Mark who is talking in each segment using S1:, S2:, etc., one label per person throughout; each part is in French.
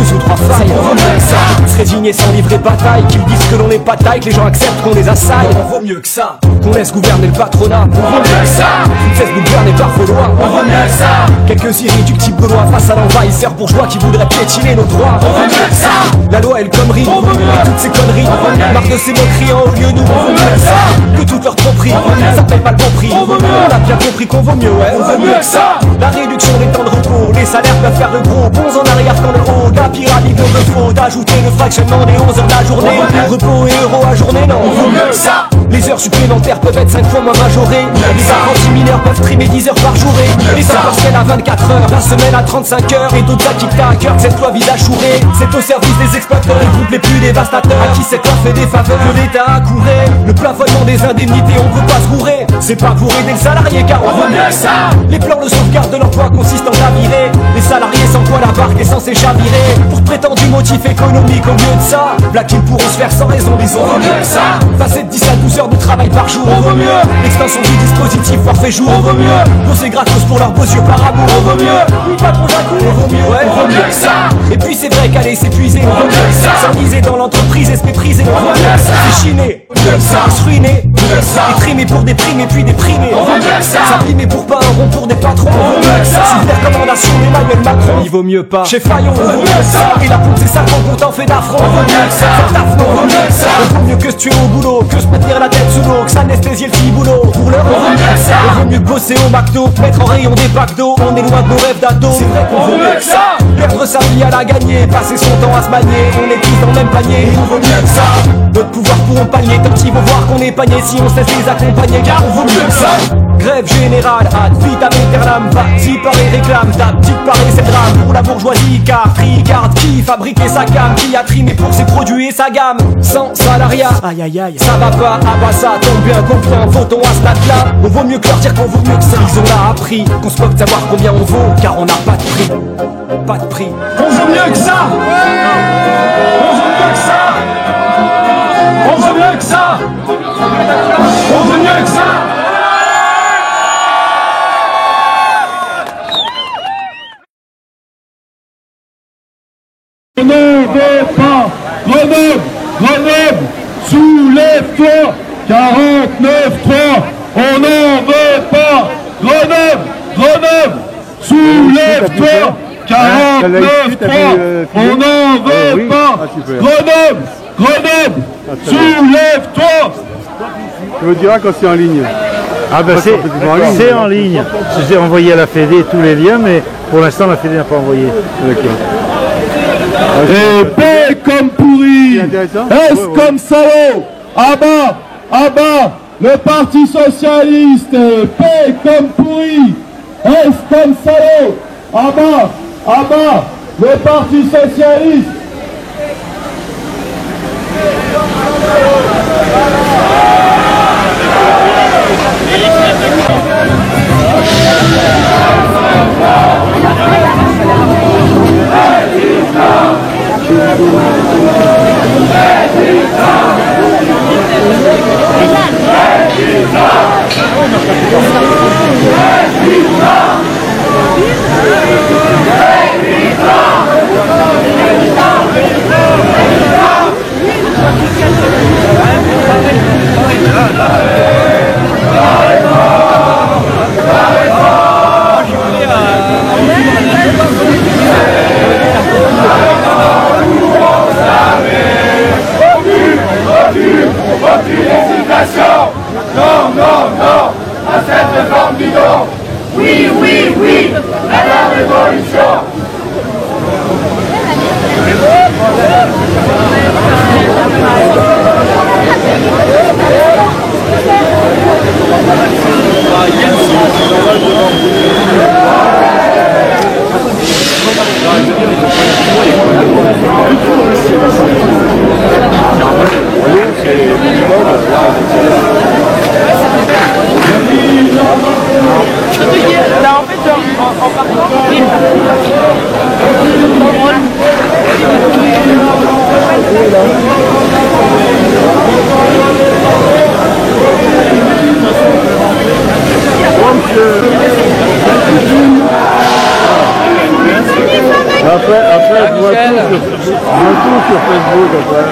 S1: 2 ou 3 failles. On vaut mieux que ça. Se résigner sans livrer bataille, qu'ils disent que l'on n'est pas taille, que les gens acceptent qu'on les assaille. On vaut mieux que ça. Qu'on laisse gouverner le patronat. On vaut mieux que ça. Qu'on cesse de gouverner par vos lois. On vaut mieux que ça. Quelques irréductibles gaulois face à l'envahisseur bourgeois qui voudraient piétiner nos droits. On vaut mieux que ça. La loi elle connerie, on vaut mieux. Toutes ces conneries, marre de ces moqueries en haut lieu nous. On vaut mieux que ça. Que toutes leurs tromperies, ça paye pas le bon prix. On vaut mieux. On a bien compris qu'on vaut mieux, ouais. On vaut mieux que ça. La réduction des temps de repos, les salaires peuvent faire de gros bons en arrière quand le haut. La pyramide de faux, d'ajouter le fractionnement des 11 heures de la journée. Repos et euros à journée, non. On vaut mieux que ça. Les heures supplémentaires peuvent être 5 fois moins majorées. Les apprentis mineurs peuvent trimer 10 heures par journée. Les temps partiels à 24 heures, la semaine à 35 heures. Et d'autres acquis à cœur que cette loi vise à chourer. C'est au service des exploiteurs, les groupes les plus dévastateurs. À qui cette loi fait des faveurs que l'État a couré. Le plafonnement des indemnités, on veut pas se bourrer. C'est pas pour aider le salarié car on veut mieux que ça. Les plans de sauvegarde de l'emploi consistent en virer les salariés sans quoi la barque est censée chavirer. Pour prétendu motif économique au lieu de ça, Black ils pourront se faire sans raison, mais on vaut mieux que ça. Passer de 10 à 12 heures de travail par jour, on vaut mieux. L'extension du dispositif forfait jour, on vaut mieux. Bosser gratos pour leurs beaux yeux par amour, on vaut mieux. Oui, patron Jacou, on vaut mieux, ouais, on vaut mieux que ça. Et puis c'est vrai qu'aller s'épuiser, on vaut mieux que ça. S'enliser dans l'entreprise et se mépriser, on vaut mieux que ça. S'échiner, mieux que ça. Se ruiner, mieux que ça. Détrimer pour déprimer puis déprimer, on vaut mieux que ça. S'abîmer pour pas un rond pour des patrons, on vaut mieux que ça. Sous les recommandations d'Emmanuel Macron, il vaut mieux pas. Chez Fayon, on vaut mieux que ça. Et la pompe c'est ça qu'on compte en fait d'affront, on vaut mieux que ça. Faire d'affront, on vaut mieux que ça. On vaut mieux que se tuer au boulot, que se maintenir la tête sous l'eau, que s'anesthésier le boulot. Pour l'heure, on vaut mieux que ça. On vaut mieux que bosser au McDo, mettre en rayon des packs d'eau. On est loin de nos rêves d'ado. C'est vrai qu'on vaut mieux que ça. Perdre sa vie à la gagner, passer son temps à se manier. On est tous dans le même panier, on vaut mieux que ça. Notre pouvoir pourront pallier, tant qu'ils vont voir qu'on est panier si on cesse les accompagner, car on vaut mieux que ça. Grève générale, ad vitam aeternam, vas-y pareil réclame, ta petite pareil c'est le drame. Pour la bourgeoisie, car regarde qui fabriquait sa gamme, qui a trimé pour ses produits et sa gamme. Sans salariat, aïe aïe aïe, ça va pas, ah bah ça tombe bien comprend, votons à ce stade-là. On vaut mieux que leur dire qu'on vaut mieux que ça. Ils ont là appris qu'on se moque de savoir combien on vaut, car on n'a pas de prix, pas de prix.
S2: On vaut mieux que ça. On vaut mieux que ça. On vaut mieux que ça. On vaut mieux que ça.
S3: On ne veut pas. Grenoble, Grenoble, soulève-toi. 49-3, on n'en veut pas. Grenoble, Grenoble, soulève-toi. 49-3, on n'en veut pas. Grenoble, Grenoble, soulève-toi.
S4: Tu me diras quand c'est en ligne.
S5: Ah ben c'est en ligne. J'ai envoyé à la Fédé tous les liens, mais pour l'instant la Fédé n'a pas envoyé.
S4: D'accord.
S3: Et paix comme pourri, S comme salaud, abat, abat, le parti socialiste, paix comme pourri, S comme salaud, abat, abat, le parti socialiste.
S2: Non, non, non, à cette réforme bidon. Oui, oui, oui, à la révolution.
S6: Là, en fait, en partant,
S4: Après,
S1: Michel.
S4: Retour sur Facebook après.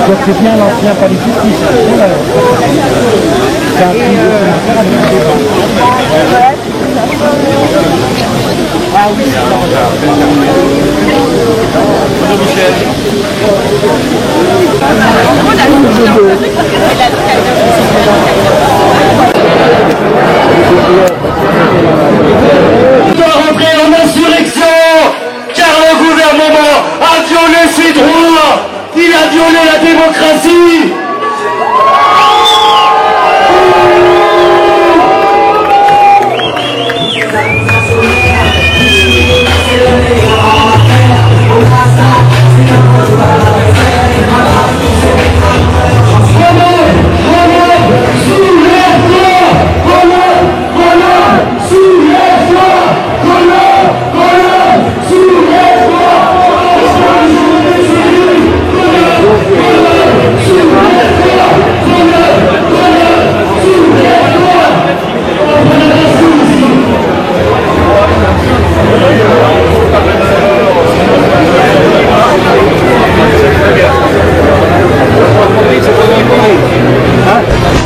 S5: Donc c'est bien l'ancien palais de justice. C'est un film ah oui,
S2: On doit rentrer en insurrection, car le gouvernement a violé ses droits, il a violé la démocratie.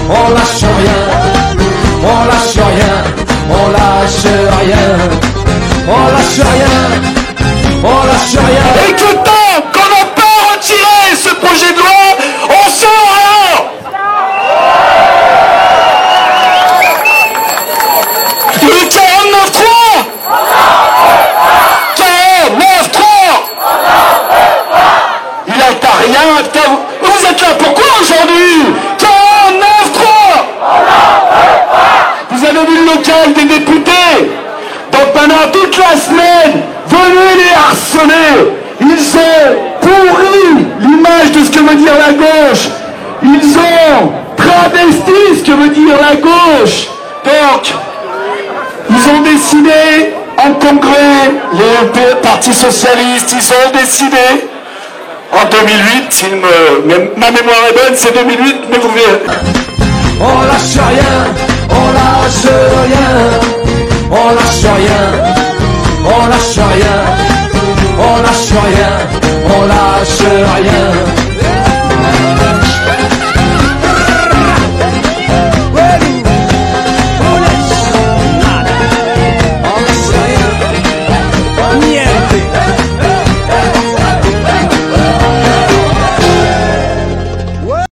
S1: On lâche rien, on lâche rien, on lâche rien, on lâche rien, on lâche rien.
S2: Et que tant qu'on n'a pas retiré ce projet de loi, on sort rien. Le 49.3 49.3 il n'a pas rien. Vous êtes là pourquoi aujourd'hui? 49.3 Vous avez vu le local des députés? Donc pendant toute la semaine, venez les harceler. Ils ont pourri l'image de ce que veut dire la gauche. Ils ont travesti ce que veut dire la gauche. Donc, ils ont décidé en congrès, les partis socialistes, ils ont décidé en 2008, si ma mémoire est bonne, c'est 2008, mais vous verrez.
S1: On lâche rien, on lâche rien, on lâche rien, on lâche rien, on lâche rien, on lâche rien.